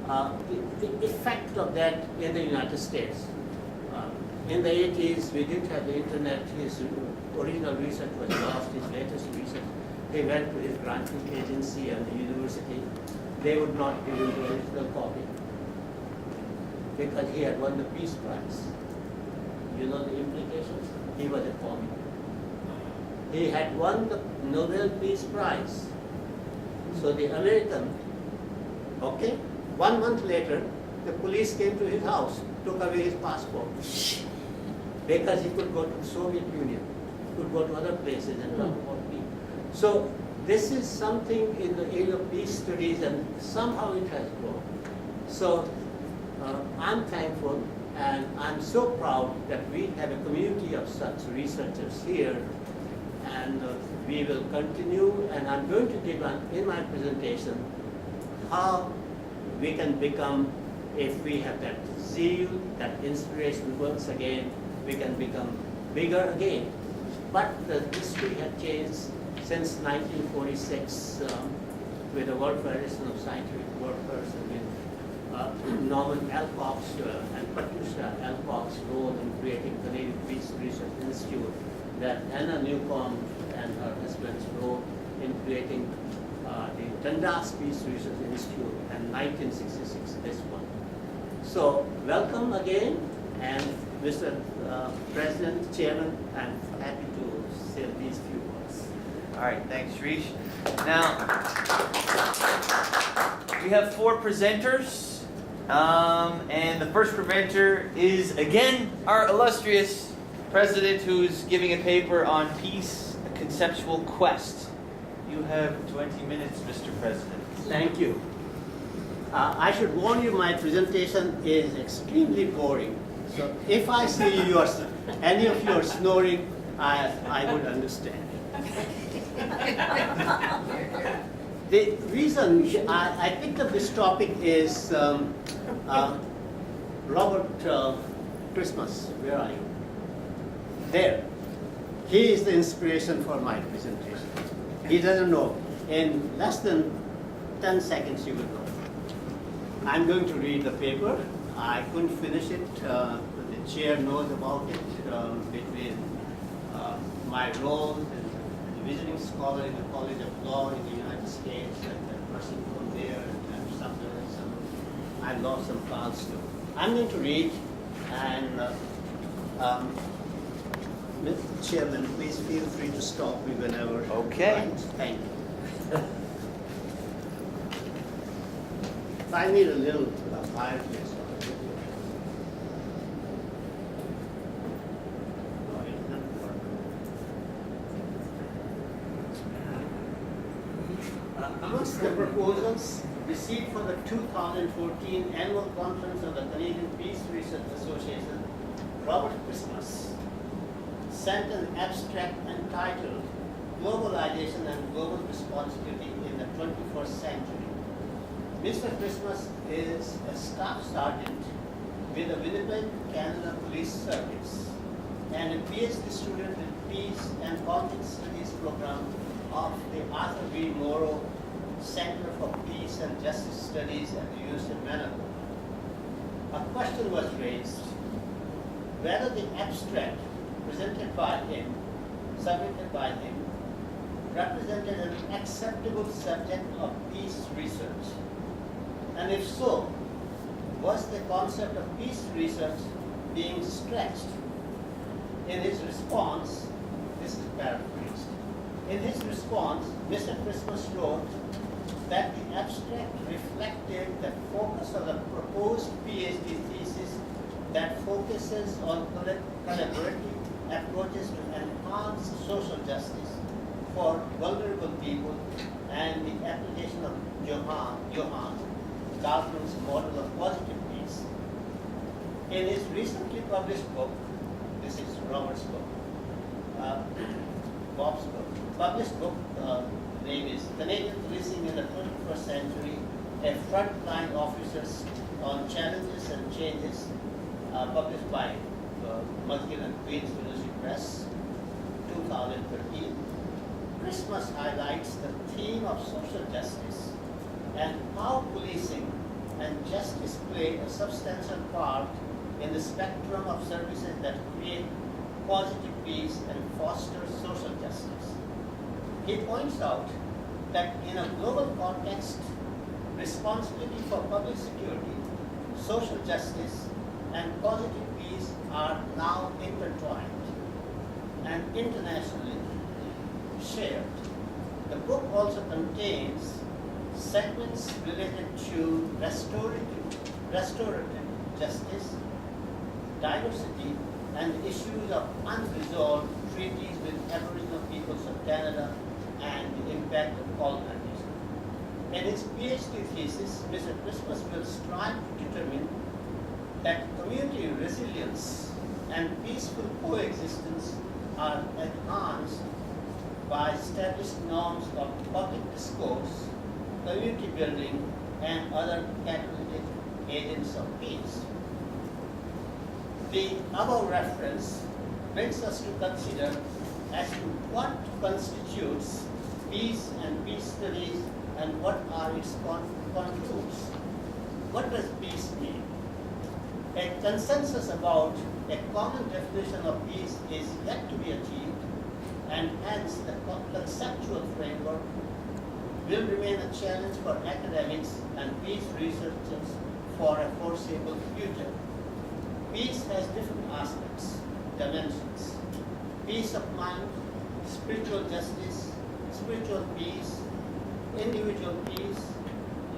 the effect of that in the United States. In the 80s, we didn't have the internet. His original research was lost, his latest research. He went to his granting agency and the university. They would not give him the original copy because he had won the Peace Prize. You know the implications? He was a commie. He had won the Nobel Peace Prize. So the American, okay, 1 month later, the police came to his house, took away his passport. Because he could go to the Soviet Union, could go to other places and talk about peace. So this is something in the area of peace studies, and somehow it has grown. So I'm thankful, and I'm so proud that we have a community of such researchers here, and we will continue. And I'm going to give in my presentation how we can become, if we have that zeal, that inspiration once again, we can become bigger again. But the history had changed since 1946 with the World Federation of Scientific Workers and with Norman Alcock's and Patricia Alcock's role in creating Canadian Peace Research Institute, that Anna Newcomb and her husband's role in creating the Dundas Peace Research Institute, and 1966 this one. So welcome again, and Mr. President, Chairman, I'm happy to say these few words. All right, thanks, Shreesh. Now, we have 4 presenters, and the first presenter is, again, our illustrious president who's giving a paper on peace, a conceptual quest. You have 20 minutes, Mr. President. Thank you. I should warn you, my presentation is extremely boring. So if I see any of you are snoring, I would understand. The reason I picked up this topic is Robert Christmas. Where are you? There. He is the inspiration for my presentation. He doesn't know. In less than 10 seconds, you will know. I'm going to read the paper. I couldn't finish it. The chair knows about it between my role as a visiting scholar in the College of Law in the United States, and a person from there, and I lost some files too. I'm going to read, and Mr. Chairman, please feel free to stop me whenever. Okay. Thank you. I need a little higher place. Amongst the proposals received for the 2014 Annual Conference of the Canadian Peace Research Association, Robert Christmas sent an abstract entitled Globalization and Global Responsibility in the 21st Century. Mr. Christmas is a staff sergeant with the Winnipeg, Canada Police Service and a PhD student in Peace and Conflict Studies program of the Arthur B. Morrow Center for Peace and Justice Studies at the University of Manitoba. A question was raised whether the abstract submitted by him, represented an acceptable subject of peace research. And if so, was the concept of peace research being stretched? In his response, this is paraphrased. In his response, Mr. Christmas wrote that the abstract reflected the focus of the proposed PhD thesis that focuses on collaborative approaches to enhance social justice for vulnerable people and the application of Johann Galton's model of positive peace. In his recently published book, this is Robert's book, Bob's book, published book, the name is Canadian Policing in the 21st Century, a Frontline Officers on Challenges and Changes, published by McGill and Queen's University Press, 2013. Christmas highlights the theme of social justice and how policing and justice play a substantial part in the spectrum of services that create positive peace and foster social justice. He points out that in a global context, responsibility for public security, social justice, and positive peace are now intertwined and internationally shared. The book also contains segments related to restorative justice, diversity, and issues of unresolved treaties with Aboriginal peoples of Canada and the impact of colonization. In his PhD thesis, Mr. Christmas will strive to determine that community resilience and peaceful coexistence are enhanced by established norms of public discourse, community building, and other catalytic agents of peace. The above reference brings us to consider as to what constitutes peace and peace studies and what are its contours. What does peace mean? A consensus about a common definition of peace is yet to be achieved, and hence the conceptual framework will remain a challenge for academics and peace researchers for a foreseeable future. Peace has different aspects, dimensions. Peace of mind, spiritual justice, spiritual peace, individual peace,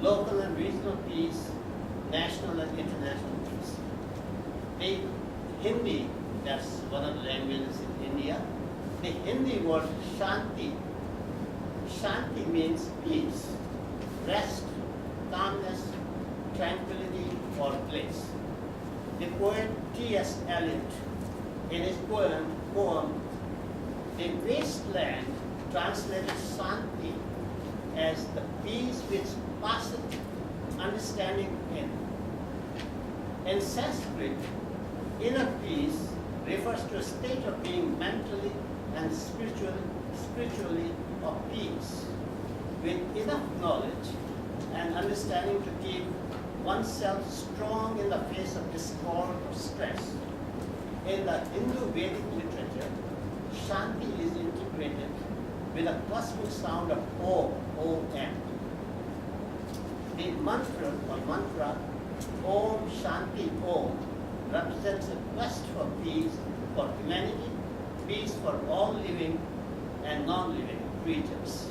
local and regional peace, national and international peace. The Hindi, that's one of the languages in India, the Hindi word Shanti. Shanti means peace, rest, calmness, tranquility, or bliss. The poet T.S. Eliot, in his poem The Wasteland, translated Shanti as the peace which passeth understanding in. In Sanskrit, inner peace refers to a state of being mentally and spiritually of peace, with enough knowledge and understanding to keep oneself strong in the face of discord or stress. In the Hindu Vedic literature, Shanti is integrated with a cosmic sound of O-M. The mantra Om Shanti Om represents a quest for peace for humanity, peace for all living and non-living creatures,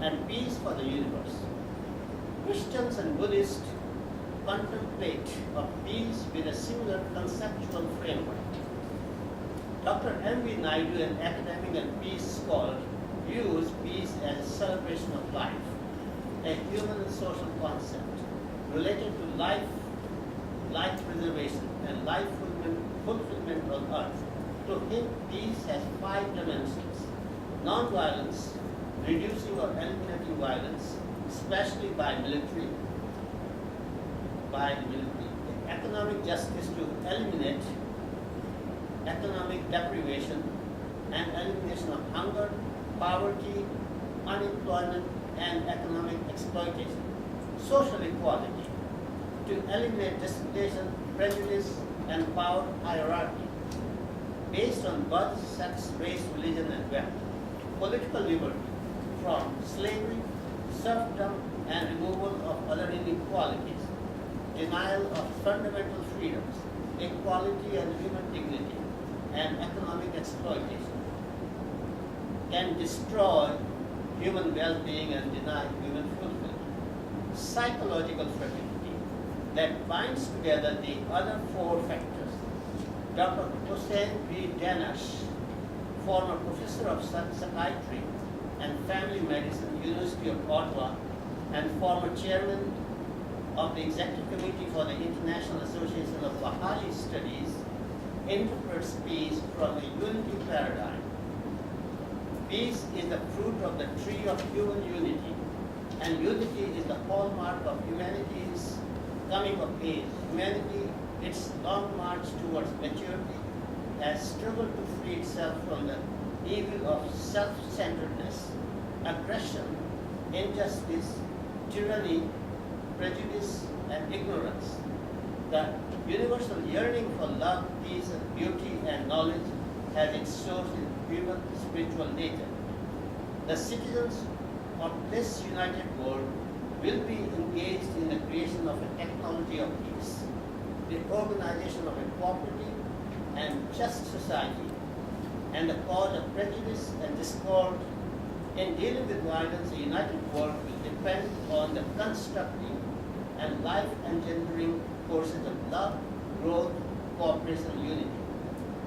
and peace for the universe. Christians and Buddhists contemplate of peace with a similar conceptual framework. Dr. M.V. Naidu, an academic and peace scholar, views peace as a celebration of life, a human and social concept related to life preservation, and life fulfillment on earth. To him, peace has 5 dimensions: non-violence, reducing or eliminating violence, especially by the military, economic justice to eliminate economic deprivation and elimination of hunger, poverty, unemployment, and economic exploitation, social equality, to eliminate discrimination, prejudice, and power hierarchy based on birth, sex, race, religion, and wealth, political liberty from slavery, serfdom, and removal of other inequalities, denial of fundamental freedoms, equality and human dignity, and economic exploitation can destroy human well-being and deny human fulfillment. Psychological fraternity that binds together the other 4 factors. Dr. Hussain B. Danish, former professor of psychiatry and family medicine, University of Ottawa, and former chairman of the Executive Committee for the International Association of Baha'i Studies, interprets peace from a unity paradigm. Peace is the fruit of the tree of human unity, and unity is the hallmark of humanity's coming of age. Humanity, its long march towards maturity, has struggled to free itself from the evil of self-centeredness, aggression, injustice, tyranny, prejudice, and ignorance. The universal yearning for love, peace, and beauty and knowledge has its source in human spiritual nature. The citizens of this united world will be engaged in the creation of a technology of peace, the organization of a cooperative and just society, and the cause of prejudice and discord. In dealing with violence, a united world will depend on the constructive and life-engendering forces of love, growth, cooperation, and unity,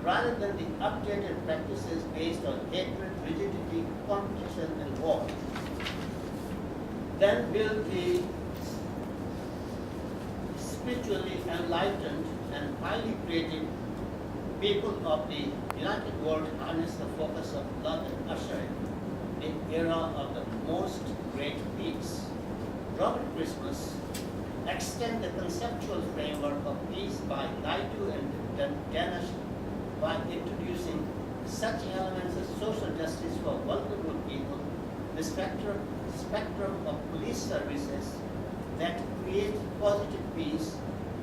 rather than the updated practices based on hatred, rigidity, competition, and war. Then will the spiritually enlightened and highly creative people of the united world harness the focus of love and usher in the era of the most great peace. Robert Christmas extend the conceptual framework of peace by Naidu and Ganesh by introducing such elements as social justice for vulnerable people, the spectrum of police services that create positive peace,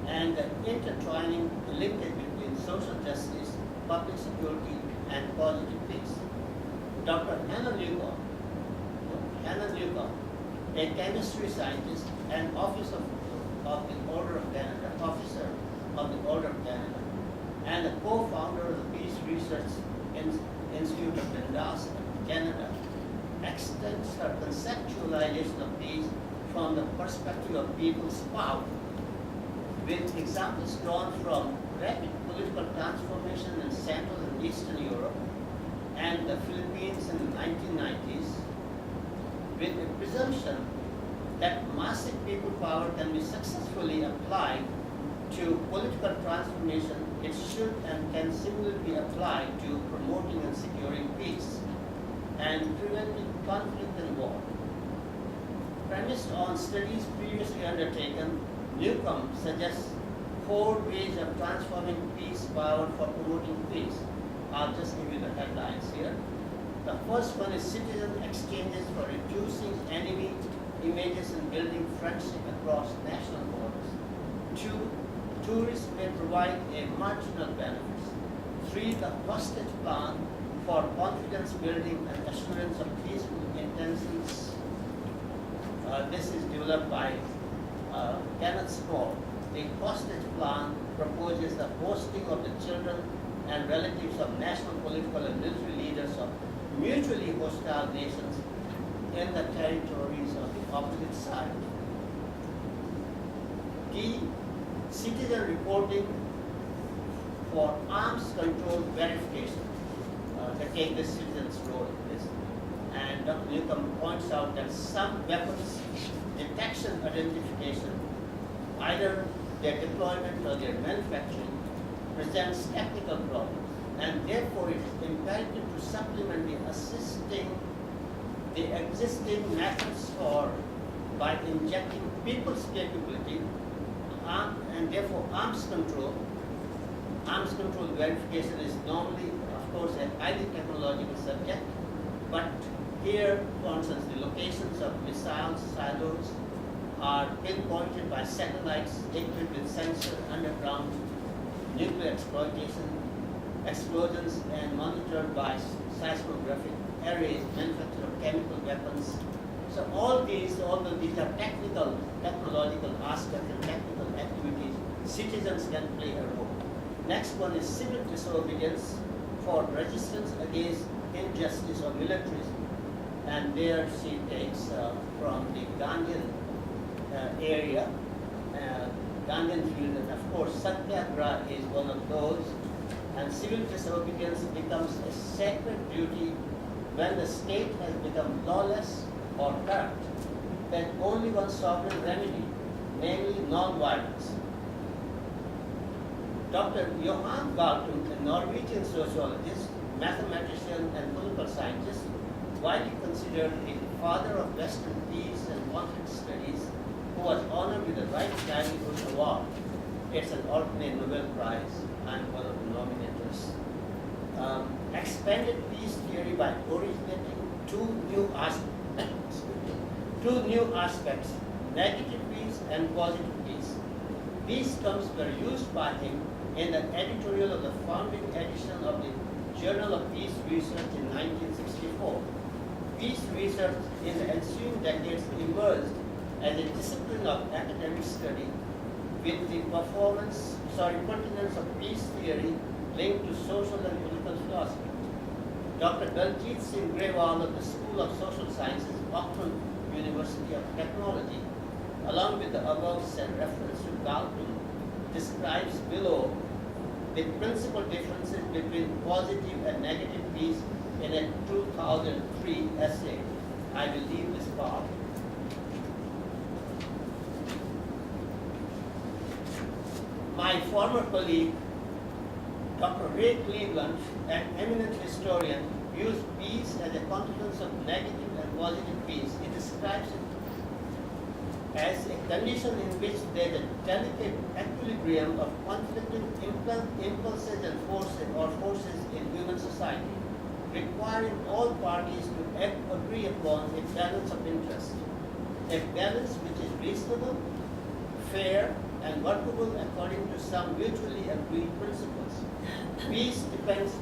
and the intertwining linkage between social justice, public security, and positive peace. Dr. Hannah Newcomb, a chemistry scientist and officer of the Order of Canada, and a co-founder of the Peace Research Institute of Dundas, Canada, extends her conceptualization of peace from the perspective of people's power, with examples drawn from rapid political transformation in Central and Eastern Europe and the Philippines in the 1990s, with a presumption that massive people power can be successfully applied to political transformation. It should and can similarly be applied to promoting and securing peace and preventing conflict and war. Premised on studies previously undertaken, Newcomb suggests 4 ways of transforming peace power for promoting peace. I'll just give you the headlines here. The first one is citizen exchanges for reducing enemy images and building friendship across national borders. 2, tourists may provide a marginal benefits. 3, the hostage plan for confidence building and assurance of peaceful intentions. This is developed by Kenneth Small. The hostage plan proposes the hosting of the children and relatives of national, political, and military leaders of mutually hostile nations in the territories of the opposite side. D, citizen reporting for arms control verification. They take the citizen's role in this. And Dr. Newcomb points out that some weapons detection identification, either their deployment or their manufacturing, presents technical problems, and therefore it is imperative to supplement the existing methods by injecting people's capability, and therefore arms control verification is normally, of course, a highly technological subject, but here, for instance, the locations of missile silos are pinpointed by satellites equipped with sensor underground nuclear explosions, and monitored by seismographic arrays, manufacture of chemical weapons. So all these, although these are technological aspects and technical activities, citizens can play a role. Next one is civil disobedience for resistance against injustice or militarism. And there she takes from the Gandhian area, Gandhian field, and of course Satyagraha is one of those. And civil disobedience becomes a sacred duty when the state has become lawless or corrupt. Then only one sovereign remedy, namely non-violence. Dr. Johan Galtung, a Norwegian sociologist, mathematician, and political scientist, widely considered the father of Western peace and conflict studies, who was honored with the Right Livelihood Award. It's an alternate Nobel Prize. I'm one of the nominators. Expanded peace theory by originating two new aspects, negative peace and positive peace. These terms were used by him in the editorial of the founding edition of the Journal of Peace Research in 1964. Peace research in the ensuing decades emerged as a discipline of academic study with the pertinence of peace theory linked to social and political philosophy. Dr. Daljit Singh Grewal of the School of Social Sciences, Auckland University of Technology, along with the above said reference to Galton, describes below the principal differences between positive and negative peace in a 2003 essay. I will leave this part. My former colleague, Dr. Ray Cleveland, an eminent historian, used peace as a confluence of negative and positive peace. He describes it as a condition in which there is a delicate equilibrium of conflicting impulses and forces in human society, requiring all parties to agree upon a balance of interest, a balance which is reasonable, fair, and workable according to some mutually agreed principles. Peace depends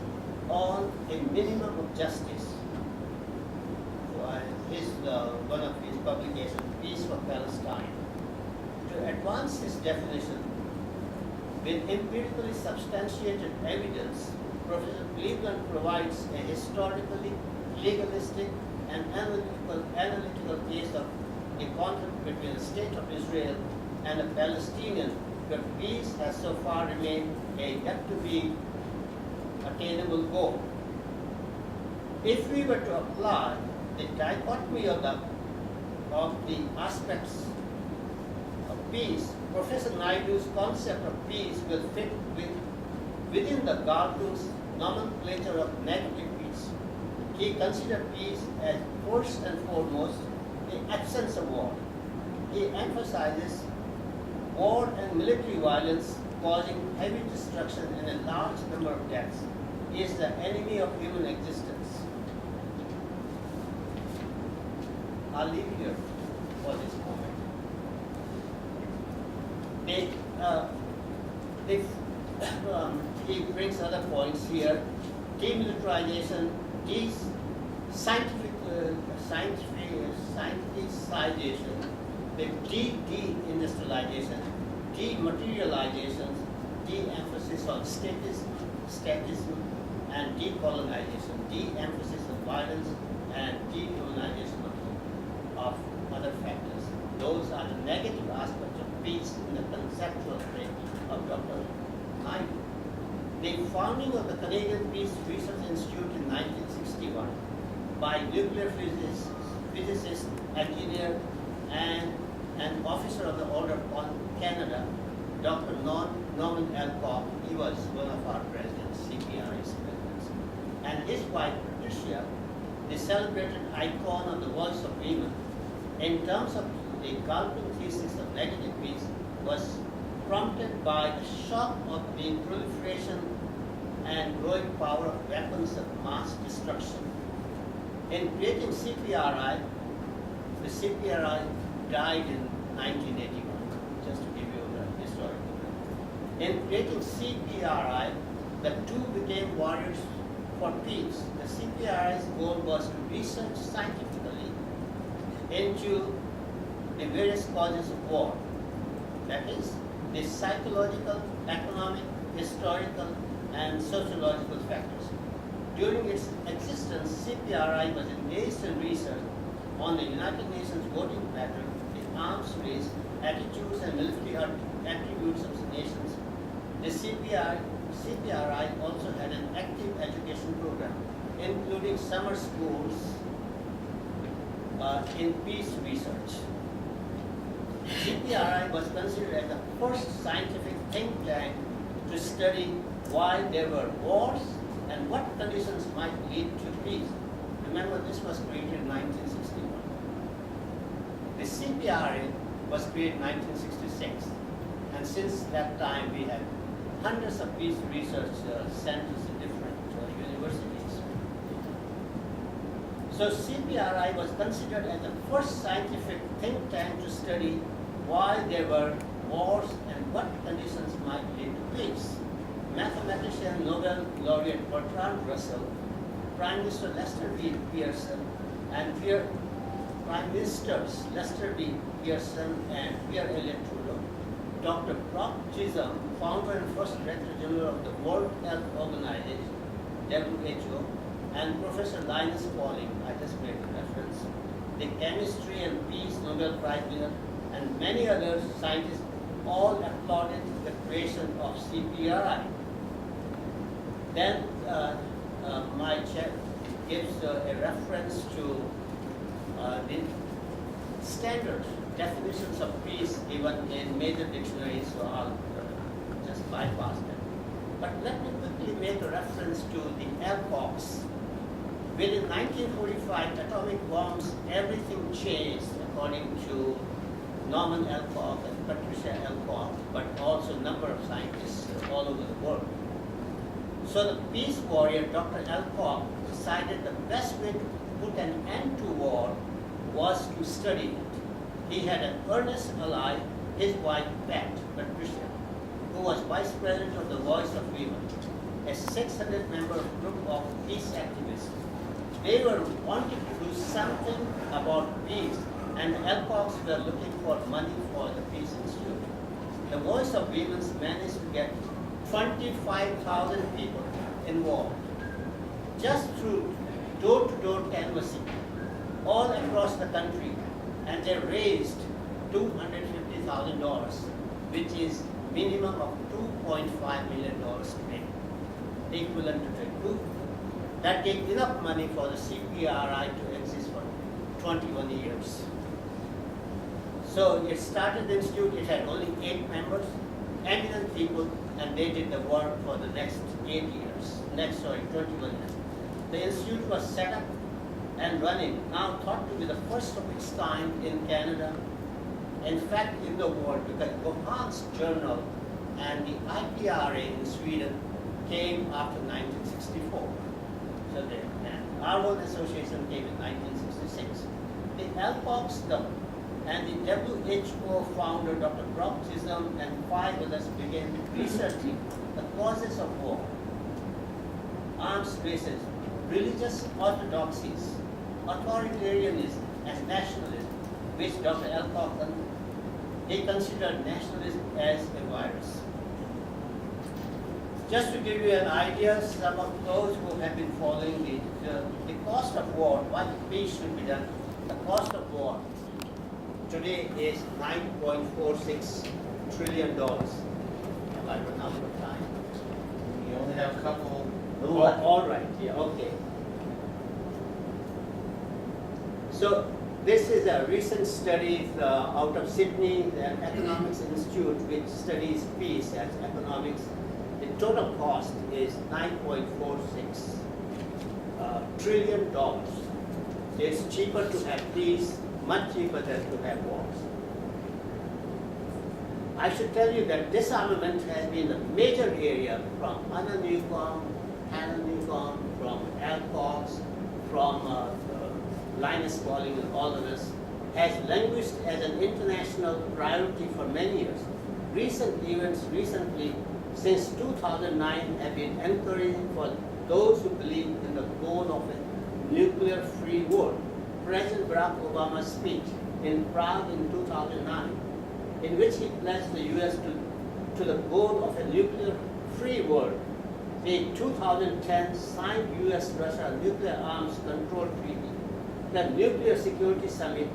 on a minimum of justice. One of his publications, Peace for Palestine. To advance his definition, with empirically substantiated evidence, Professor Cleveland provides a historically, legalistic, and analytical case of the conflict between the State of Israel and the Palestinian, where peace has so far remained a yet to be attainable goal. If we were to apply the dichotomy of the aspects of peace, Professor Naidu's concept of peace will fit within the Galton's nomenclature of negative peace. He considered peace as first and foremost the absence of war. He emphasizes war and military violence causing heavy destruction and a large number of deaths is the enemy of human existence. I'll leave here for this moment. He brings other points here. Demilitarization, scienticization, the de-industrialization, dematerialization, de-emphasis on statism, and decolonization, de-emphasis on violence, and dehumanization of other factors. Those are the negative aspects of peace in the conceptual frame of Dr. Naidu. The founding of the Canadian Peace Research Institute in 1961 by nuclear physicist, engineer, and an officer of the Order of Canada, Dr. Norman Alcock. He was one of our presidents, CPRA's presidents, and his wife Patricia, the celebrated icon of the voice of women, in terms of the Galton thesis of negative peace, was prompted by the shock of the proliferation and growing power of weapons of mass destruction. In creating CPRI, the CPRI died in 1981, just to give you the historical record. In creating CPRI, the two became warriors for peace. The CPRI's goal was to research scientifically into the various causes of war. That is, the psychological, economic, historical, and sociological factors. During its existence, CPRI was engaged in research on the United Nations voting pattern, the arms race, attitudes and military attributes of nations. The CPRI also had an active education program, including summer schools in peace research. CPRI was considered as the first scientific think tank to study why there were wars and what conditions might lead to peace. Remember, this was created in 1961. The CPRA was created in 1966, and since that time we have hundreds of peace research centers in different universities. So CPRI was considered as the first scientific think tank to study why there were wars and what conditions might lead to peace. Mathematician Nobel laureate Bertrand Russell, Prime Minister Lester B. Pearson, and Prime Ministers Lester B. Pearson and Pierre Elliott Trudeau, Dr. Brock Chisholm, founder and first Director General of the World Health Organization, WHO, and Professor Linus Pauling, I just made a reference, the Chemistry and Peace Nobel Prize winner, and many other scientists all applauded the creation of CPRA. Then my chair gives a reference to the standard definitions of peace given in major dictionaries, so I'll just bypass them. But let me quickly make a reference to the epochs. Within 1945 atomic bombs, everything changed according to Norman Alcock and Patricia Alcock, but also a number of scientists all over the world. So the peace warrior, Dr. Alcock, decided the best way to put an end to war was to study it. He had an earnest ally, his wife Pat, Patricia, who was vice president of the Voice of Women, a 600-member group of peace activists. They were wanting to do something about peace, and the Alcocks were looking for money for the Peace Institute. The Voice of Women managed to get 25,000 people involved, just through door-to-door canvassing all across the country, and they raised $250,000, which is minimum of $2.5 million today, equivalent to the two. That gave enough money for the CPRA to exist for 21 years. So it started the institute, it had only 8 members, eminent people, and they did the work for the next 21 years. The institute was set up and running, now thought to be the first of its kind in Canada, in fact in the world, because Gohan's journal and the IPRA in Sweden came after 1964. So our own association came in 1966. The Alcocks and the WHO founder, Dr. Brock Chisholm, and 5 others began researching the causes of war, arms races, religious orthodoxies, authoritarianism, and nationalism, which Dr. Alcock, he considered nationalism as a virus. Just to give you an idea, some of those who have been following the cost of war, why peace should be done, the cost of war today is $9.46 trillion. Have I run out of time? We only have a couple. Oh, all right, yeah, okay. So this is a recent study out of Sydney, the Economics Institute, which studies peace as economics. The total cost is $9.46 trillion. It's cheaper to have peace, much cheaper than to have wars. I should tell you that disarmament has been a major area from Anna Newcomb, Hannah Newcomb, from Alcocks, from Linus Pauling and all of us, has languished as an international priority for many years. Recent events recently, since 2009, have been encouraging for those who believe in the goal of a nuclear-free world. President Barack Obama's speech in Prague in 2009, in which he pledged the U.S. to the goal of a nuclear-free world. The 2010 signed U.S.-Russia Nuclear Arms Control Treaty, the Nuclear Security Summit,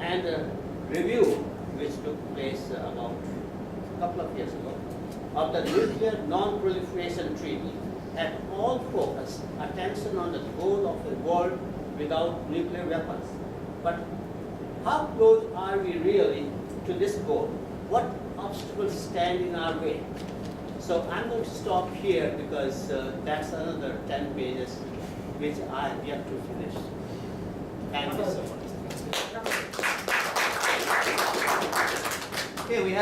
and a review which took place about a couple of years ago of the Nuclear Non-Proliferation Treaty have all focused attention on the goal of a world without nuclear weapons. But how close are we really to this goal? What obstacles stand in our way? So I'm going to stop here because that's another 10 pages which I have yet to finish. Thank you so much. Okay, we have